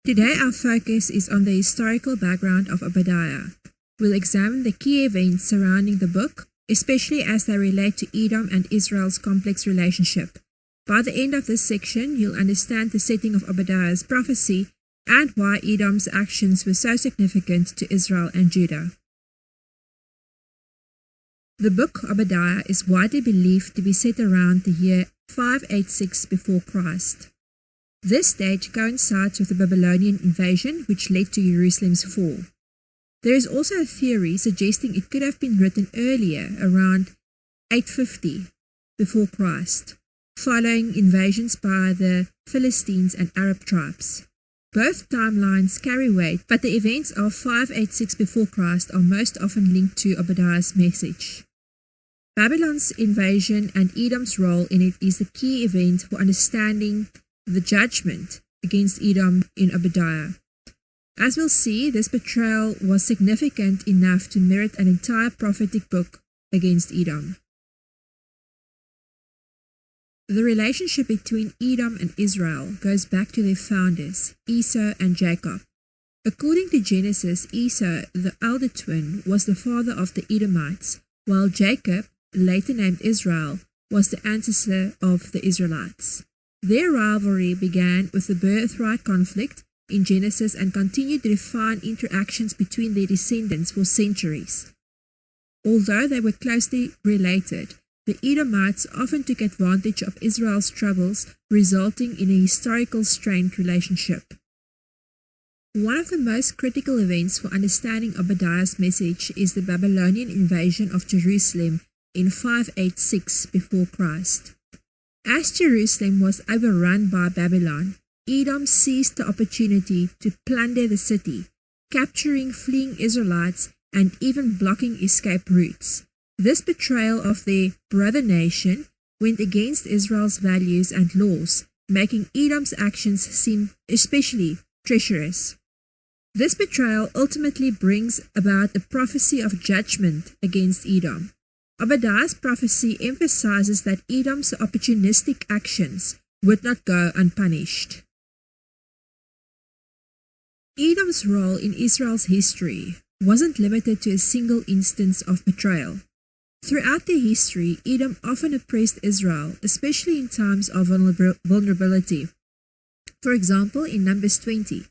Today our focus is on the historical background of Obadiah. We'll examine the key events surrounding the book, especially as they relate to Edom and Israel's complex relationship. By the end of this section, you'll understand the setting of Obadiah's prophecy and why Edom's actions were so significant to Israel and Judah. The book Obadiah is widely believed to be set around the year 586 before Christ. This date coincides with the Babylonian invasion, which led to Jerusalem's fall. There is also a theory suggesting it could have been written earlier, around 850 before Christ, following invasions by the Philistines and Arab tribes. Both timelines carry weight, but the events of 586 before Christ are most often linked to Obadiah's message. Babylon's invasion and Edom's role in it is the key event for understanding the judgment against Edom in Obadiah. As we'll see, this betrayal was significant enough to merit an entire prophetic book against Edom. The relationship between Edom and Israel goes back to their founders, Esau and Jacob. According to Genesis, Esau, the elder twin, was the father of the Edomites, while Jacob, later named Israel, was the ancestor of the Israelites. Their rivalry began with the birthright conflict in Genesis and continued to define interactions between their descendants for centuries. Although they were closely related, the Edomites often took advantage of Israel's troubles, resulting in a historical strained relationship. One of the most critical events for understanding Obadiah's message is the Babylonian invasion of Jerusalem in 586 before Christ. As Jerusalem was overrun by Babylon, Edom seized the opportunity to plunder the city, capturing fleeing Israelites and even blocking escape routes. This betrayal of their brother nation went against Israel's values and laws, making Edom's actions seem especially treacherous. This betrayal ultimately brings about a prophecy of judgment against Edom. Obadiah's prophecy emphasizes that Edom's opportunistic actions would not go unpunished. Edom's role in Israel's history wasn't limited to a single instance of betrayal. Throughout their history, Edom often oppressed Israel, especially in times of vulnerability. For example, in Numbers 20,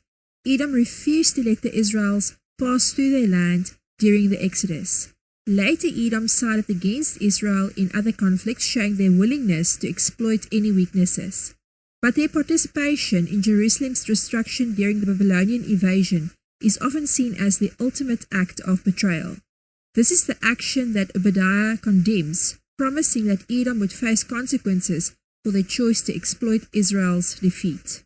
Edom refused to let the Israelites pass through their land during the Exodus. Later, Edom sided against Israel in other conflicts, showing their willingness to exploit any weaknesses. But their participation in Jerusalem's destruction during the Babylonian invasion is often seen as the ultimate act of betrayal. This is the action that Obadiah condemns, promising that Edom would face consequences for their choice to exploit Israel's defeat.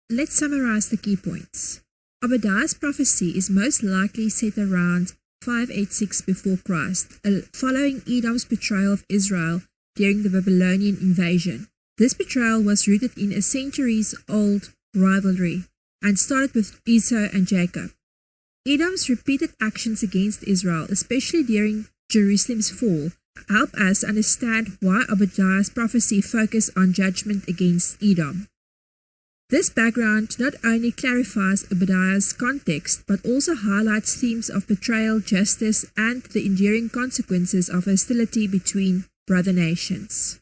Let's summarize the key points. Obadiah's prophecy is most likely set around 586 before Christ, following Edom's betrayal of Israel during the Babylonian invasion. This betrayal was rooted in a centuries-old rivalry and started with Esau and Jacob. Edom's repeated actions against Israel, especially during Jerusalem's fall, help us understand why Obadiah's prophecy focused on judgment against Edom. This background not only clarifies Obadiah's context, but also highlights themes of betrayal, justice, and the enduring consequences of hostility between brother nations.